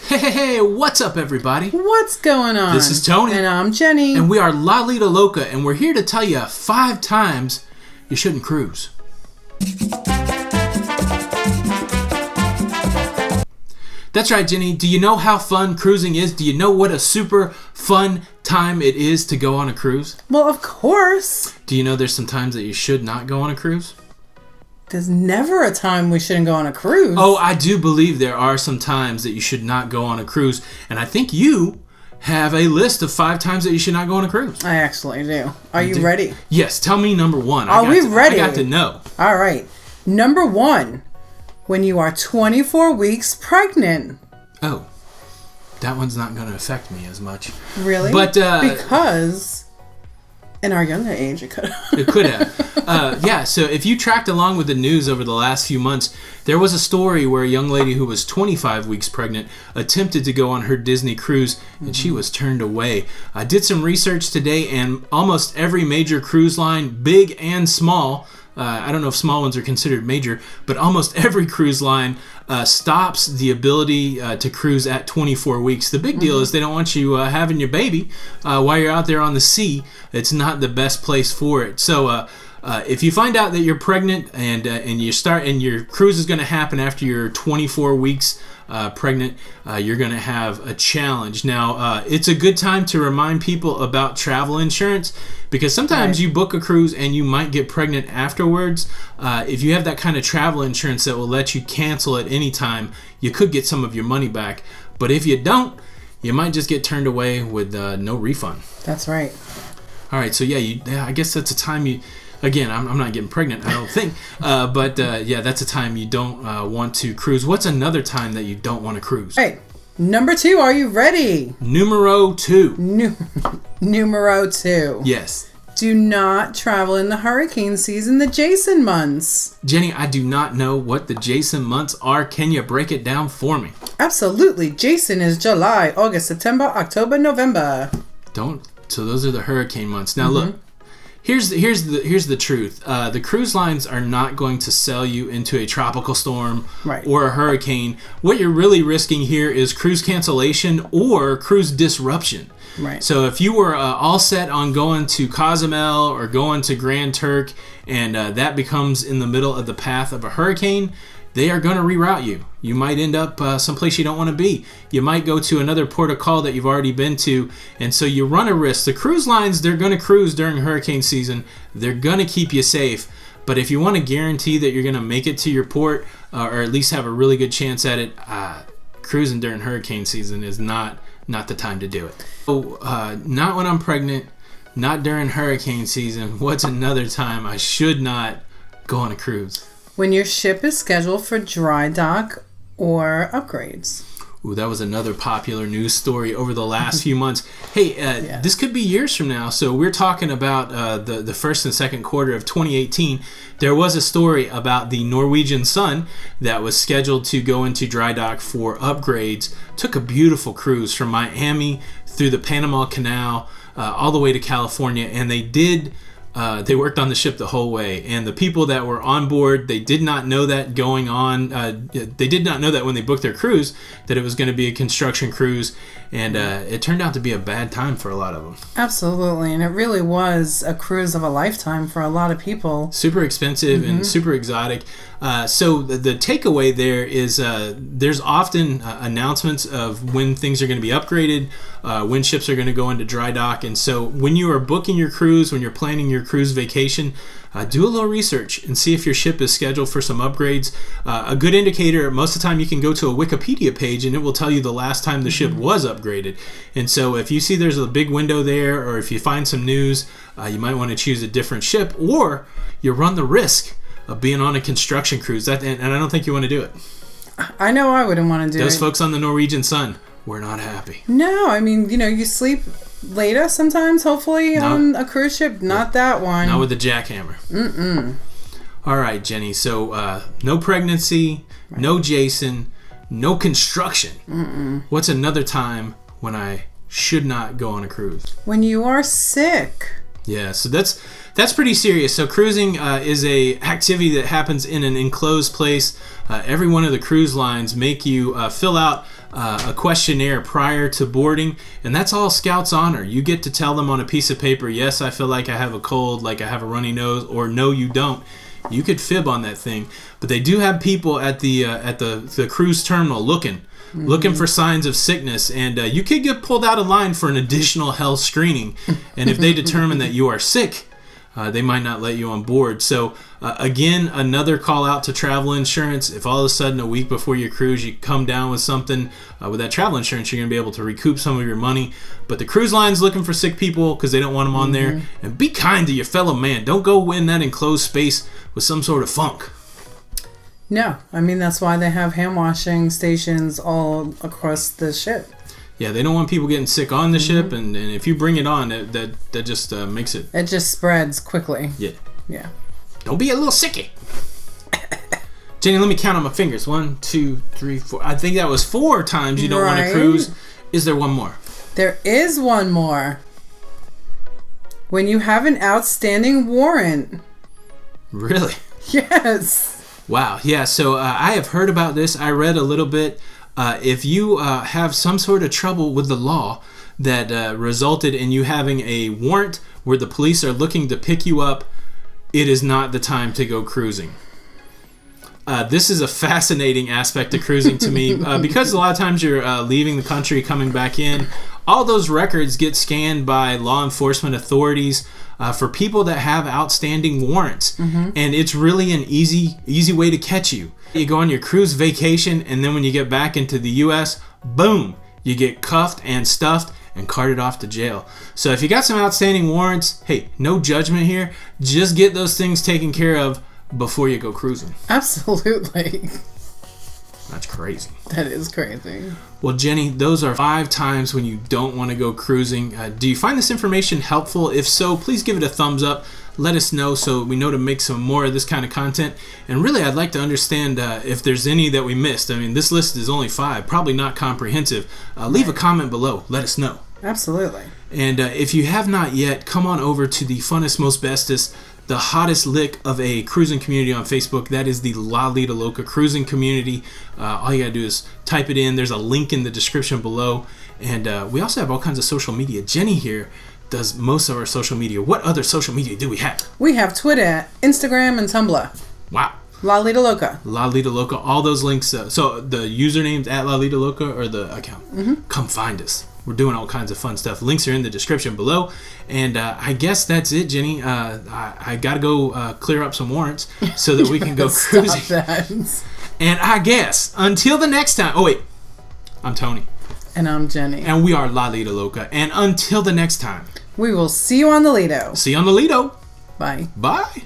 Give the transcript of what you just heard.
Hey, what's up, everybody? What's going on? This is Tony. And I'm Jenny. And we are Lido, Loca, and we're here to tell you 5 times you shouldn't cruise. That's right, Jenny. Do you know how fun cruising is? Do you know what a super fun time it is to go on a cruise? Well, of course. Do you know there's some times that you should not go on a cruise? There's never a time we shouldn't go on a cruise. Oh, I do believe there are some times that you should not go on a cruise. And I think you have a list of 5 times that you should not go on a cruise. I actually do. Are you ready? Yes. Tell me number 1. Are we ready? I got to know. All right. Number 1, when you are 24 weeks pregnant. Oh, that one's not going to affect me as much. Really? But because in our younger age, it could have. It could have. Yeah, so if you tracked along with the news over the last few months, there was a story where a young lady who was 25 weeks pregnant attempted to go on her Disney cruise, and she was turned away. I did some research today, and almost every major cruise line, big and small, I don't know if small ones are considered major, but almost every cruise line stops the ability to cruise at 24 weeks. The big deal is they don't want you having your baby while you're out there on the sea. It's not the best place for it. So if you find out that you're pregnant and you start and your cruise is going to happen after you're 24 weeks pregnant, you're going to have a challenge. Now, it's a good time to remind people about travel insurance because sometimes you book a cruise and you might get pregnant afterwards. If you have that kind of travel insurance that will let you cancel at any time, you could get some of your money back. But if you don't, you might just get turned away with no refund. That's right. All right, so I guess that's a time you... Again, I'm not getting pregnant, I don't think. But that's a time you don't want to cruise. What's another time that you don't want to cruise? Hey, number 2, are you ready? Numero 2. Numero 2. Yes. Do not travel in the hurricane season, the Jason months. Jenny, I do not know what the Jason months are. Can you break it down for me? Absolutely. Jason is July, August, September, October, November. So those are the hurricane months. Now look. Here's the truth. The cruise lines are not going to sell you into a tropical storm or a hurricane. What you're really risking here is cruise cancellation or cruise disruption. Right. So if you were all set on going to Cozumel or going to Grand Turk and that becomes in the middle of the path of a hurricane, they are going to reroute you. You might end up someplace you don't want to be. You might go to another port of call that you've already been to, and so you run a risk. The cruise lines, they're going to cruise during hurricane season. They're going to keep you safe. But if you want to guarantee that you're going to make it to your port or at least have a really good chance at it, cruising during hurricane season is not the time to do it. So, not when I'm pregnant, not during hurricane season. What's another time I should not go on a cruise? When your ship is scheduled for dry dock or upgrades. Ooh, that was another popular news story over the last few months. Hey, this could be years from now. So we're talking about the first and second quarter of 2018. There was a story about the Norwegian Sun that was scheduled to go into dry dock for upgrades. Took a beautiful cruise from Miami through the Panama Canal all the way to California, and they worked on the ship the whole way, and the people that were on board, they did not know that going on. They did not know that when they booked their cruise that it was going to be a construction cruise, and it turned out to be a bad time for a lot of them. Absolutely, and it really was a cruise of a lifetime for a lot of people. Super expensive and super exotic. So the takeaway there is there's often announcements of when things are going to be upgraded, when ships are going to go into dry dock. And so when you are booking your cruise, when you're planning your cruise vacation, do a little research and see if your ship is scheduled for some upgrades. A good indicator, most of the time you can go to a Wikipedia page and it will tell you the last time the ship was upgraded. And so if you see there's a big window there, or if you find some news, you might want to choose a different ship, or you run the risk of being on a construction cruise. And I don't think you want to do it. I know I wouldn't want to do it. Those folks on the Norwegian Sun were not happy. No, I mean, you sleep later sometimes, hopefully, on a cruise ship. Not that one. Not with the jackhammer. All right, Jenny. So, no pregnancy, no Jason, no construction. What's another time when I should not go on a cruise? When you are sick. Yeah, so that's pretty serious. So cruising is a activity that happens in an enclosed place. Every one of the cruise lines make you fill out a questionnaire prior to boarding, and that's all Scouts honor. You get to tell them on a piece of paper, yes, I feel like I have a cold, like I have a runny nose, or no, you don't. You could fib on that thing, but they do have people at the cruise terminal looking for signs of sickness, and you could get pulled out of line for an additional health screening. And if they determine that you are sick, they might not let you on board. So again, another call out to travel insurance. If all of a sudden a week before your cruise you come down with something with that travel insurance, you're going to be able to recoup some of your money. But the cruise line's looking for sick people because they don't want them on there. And be kind to your fellow man. Don't go in that enclosed space with some sort of funk. No, I mean, that's why they have hand washing stations all across the ship. Yeah, they don't want people getting sick on the ship, and if you bring it on, that just makes it... It just spreads quickly. Yeah. Yeah. Don't be a little sicky. Jenny, let me count on my fingers. 1, 2, 3, 4. I think that was 4 times you don't want to cruise. Is there one more? There is one more. When you have an outstanding warrant. Really? Yes. Wow. Yeah, so I have heard about this. I read a little bit. If you have some sort of trouble with the law that resulted in you having a warrant where the police are looking to pick you up, it is not the time to go cruising. This is a fascinating aspect of cruising to me because a lot of times you're leaving the country, coming back in. All those records get scanned by law enforcement authorities for people that have outstanding warrants. And it's really an easy way to catch you. You go on your cruise vacation, and then when you get back into the U.S., boom, you get cuffed and stuffed and carted off to jail. So if you got some outstanding warrants, hey, no judgment here. Just get those things taken care of before you go cruising. Absolutely. That's crazy. That is crazy. Well, Jenny, those are 5 times when you don't want to go cruising. Do you find this information helpful? If so, please give it a thumbs up. Let us know so we know to make some more of this kind of content. And really, I'd like to understand if there's any that we missed. I mean, this list is only 5, probably not comprehensive. Leave a comment below. Let us know. Absolutely. And if you have not yet, come on over to the funnest, most bestest, the hottest lick of a cruising community on Facebook. That is the Lido Loca cruising community. All you gotta do is type it in. There's a link in the description below. And we also have all kinds of social media. Jenny here does most of our social media. What other social media do we have? We have Twitter, Instagram, and Tumblr. Wow. Lido Loca. Lido Loca. All those links. So the usernames at Lido Loca or the account. Come find us. We're doing all kinds of fun stuff. Links are in the description below. And I guess that's it, Jenny. I got to go clear up some warrants so that we can go cruising. Stop that. And I guess until the next time. Oh, wait. I'm Tony. And I'm Jenny. And we are Lido Loca. And until the next time. We will see you on the Lido. See you on the Lido. Bye. Bye.